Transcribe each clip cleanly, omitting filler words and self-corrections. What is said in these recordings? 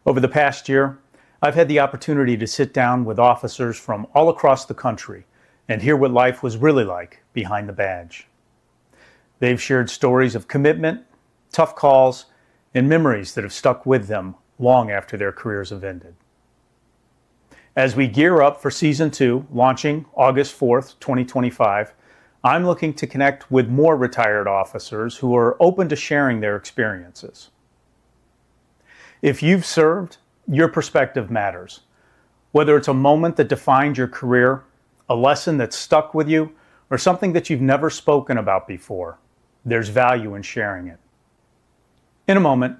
Over the past year, I've had the opportunity to sit down with officers from all across the country and hear what life was really like behind the badge. They've shared stories of commitment, tough calls, and memories that have stuck with them long after their careers have ended. As we gear up for Season 2, launching August 4th, 2025, I'm looking to connect with more retired officers who are open to sharing their experiences. If you've served, your perspective matters. Whether it's a moment that defined your career, a lesson that stuck with you, or something that you've never spoken about before, there's value in sharing it. In a moment,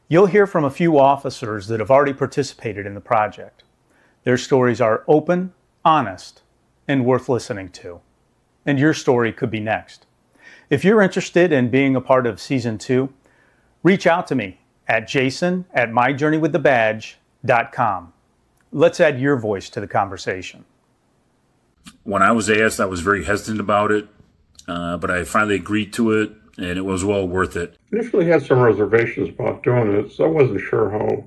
you'll hear from a few officers that have already participated in the project. Their stories are open, honest, and worth listening to. And your story could be next. If you're interested in being a part of Season 2, reach out to me at jason@myjourneywiththebadge.com. Let's add your voice to the conversation. When I was asked, I was very hesitant about it, but I finally agreed to it, and it was well worth it. Initially had some reservations about doing it, so I wasn't sure how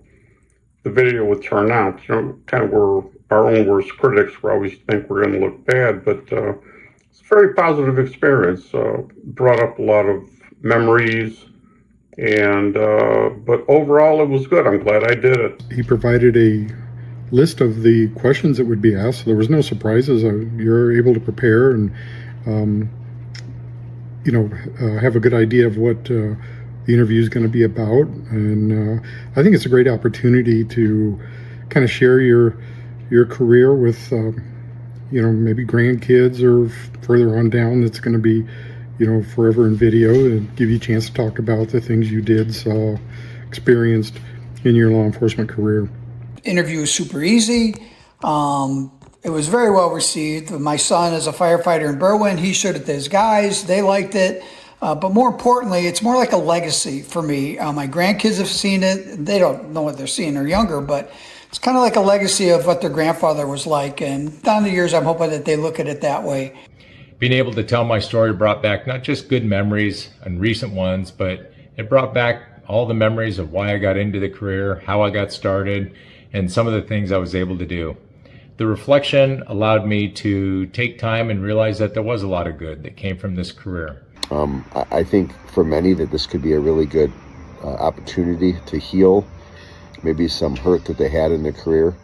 the video would turn out. Kind of we're our own worst critics. We always think we're going to look bad, but it's a very positive experience. Brought up a lot of memories, and but overall it was good. I'm glad I did it. He provided a list of the questions that would be asked. So there was no surprises. You're able to prepare and have a good idea of what the interview is going to be about. And I think it's a great opportunity to kind of share your career with maybe grandkids or further on down. That's going to be forever in video, and give you a chance to talk about the things you did, saw, experienced in your law enforcement career. Interview was super easy. It was very well received. My son is a firefighter in Berwyn. He showed it to his guys. They liked it. But more importantly, it's more like a legacy for me. My grandkids have seen it. They don't know what they're seeing. They're younger, but it's kind of like a legacy of what their grandfather was like. And down the years, I'm hoping that they look at it that way. Being able to tell my story brought back not just good memories and recent ones, but it brought back all the memories of why I got into the career, how I got started, and some of the things I was able to do. The reflection allowed me to take time and realize that there was a lot of good that came from this career. I think for many that this could be a really good opportunity to heal maybe some hurt that they had in their career,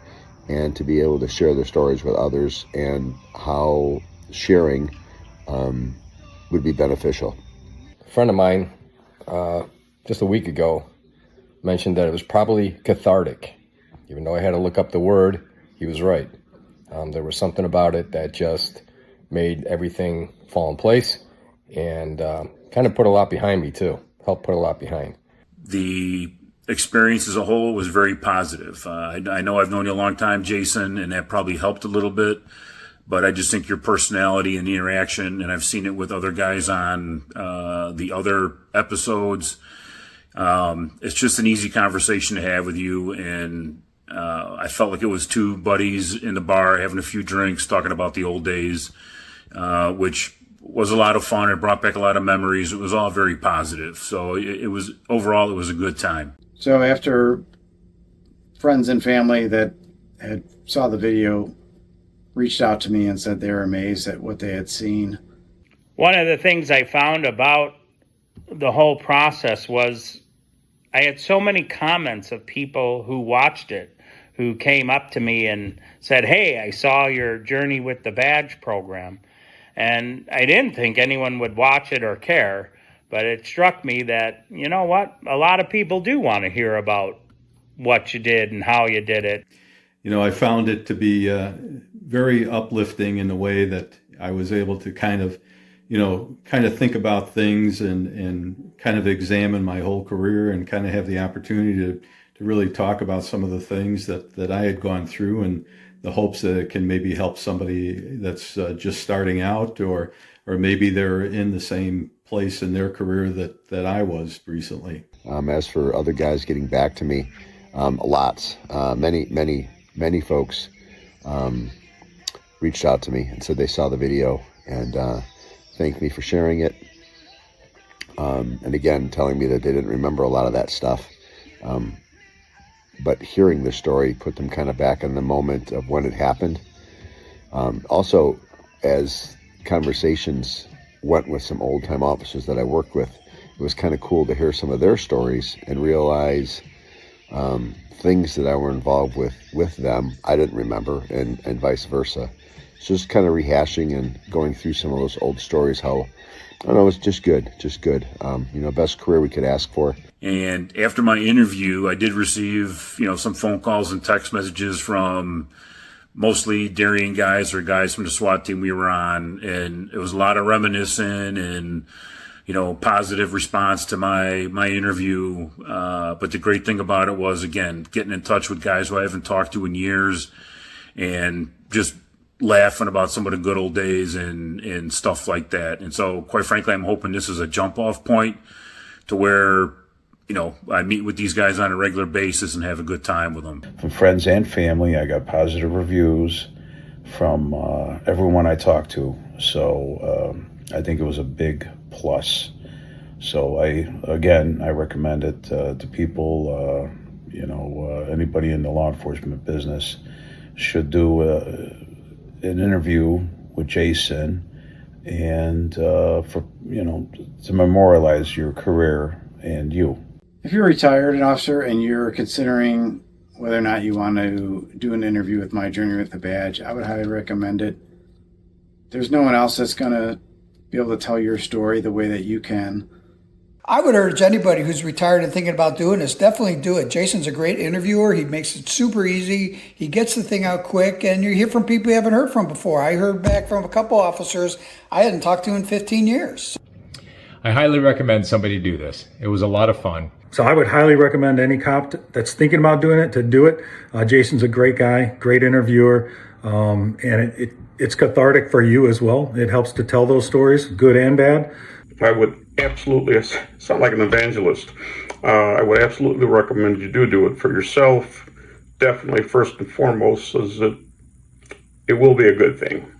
and to be able to share their stories with others, and how sharing would be beneficial. A friend of mine just a week ago mentioned that it was probably cathartic. Even though I had to look up the word, he was right. There was something about it that just made everything fall in place, and kind of put a lot behind me too. Helped put a lot behind. The experience as a whole was very positive. I know I've known you a long time, Jason, and that probably helped a little bit. But I just think your personality and the interaction, and I've seen it with other guys on the other episodes, it's just an easy conversation to have with you. And I felt like it was two buddies in the bar having a few drinks, talking about the old days, which was a lot of fun. It brought back a lot of memories. It was all very positive. So it was overall, it was a good time. So after friends and family that had saw the video reached out to me and said they were amazed at what they had seen. One of the things I found about the whole process was I had so many comments of people who watched it, who came up to me and said, "Hey, I saw your Journey with the Badge program." And I didn't think anyone would watch it or care, but it struck me that, you know what, a lot of people do want to hear about what you did and how you did it. I found it to be very uplifting in the way that I was able to kind of think about things and kind of examine my whole career, and kind of have the opportunity to really talk about some of the things that I had gone through, and the hopes that it can maybe help somebody that's just starting out, or maybe they're in the same place in their career that I was recently. As for other guys getting back to me, many folks reached out to me and said they saw the video, and thanked me for sharing it. And again, telling me that they didn't remember a lot of that stuff. but hearing the story put them kind of back in the moment of when it happened. Also, as conversations went with some old-time officers that I worked with, it was kind of cool to hear some of their stories and realize things that I were involved with them I didn't remember, and vice versa. So just kind of rehashing and going through some of those old stories, how, I don't know, it's just good. Best career we could ask for. And after my interview, I did receive, some phone calls and text messages from mostly Darien guys or guys from the SWAT team we were on. And it was a lot of reminiscing and, positive response to my interview. But the great thing about it was, again, getting in touch with guys who I haven't talked to in years and just laughing about some of the good old days and stuff like that. And so, quite frankly, I'm hoping this is a jump off point to where, I meet with these guys on a regular basis and have a good time with them. From friends and family, I got positive reviews from everyone I talked to. So I think it was a big plus. So I recommend it to people, anybody in the law enforcement business should do an interview with Jason and to memorialize your career and you. If you're retired, an officer, and you're considering whether or not you want to do an interview with My Journey with the Badge, I would highly recommend it. There's no one else that's going to be able to tell your story the way that you can. I would urge anybody who's retired and thinking about doing this, definitely do it. Jason's a great interviewer. He makes it super easy. He gets the thing out quick, and you hear from people you haven't heard from before. I heard back from a couple officers I hadn't talked to in 15 years. I highly recommend somebody do this. It was a lot of fun. So I would highly recommend any cop that's thinking about doing it to do it. Jason's a great guy, great interviewer, and it's cathartic for you as well. It helps to tell those stories, good and bad. I would absolutely, sound like an evangelist, I would absolutely recommend you do it for yourself. Definitely, first and foremost, is that it will be a good thing.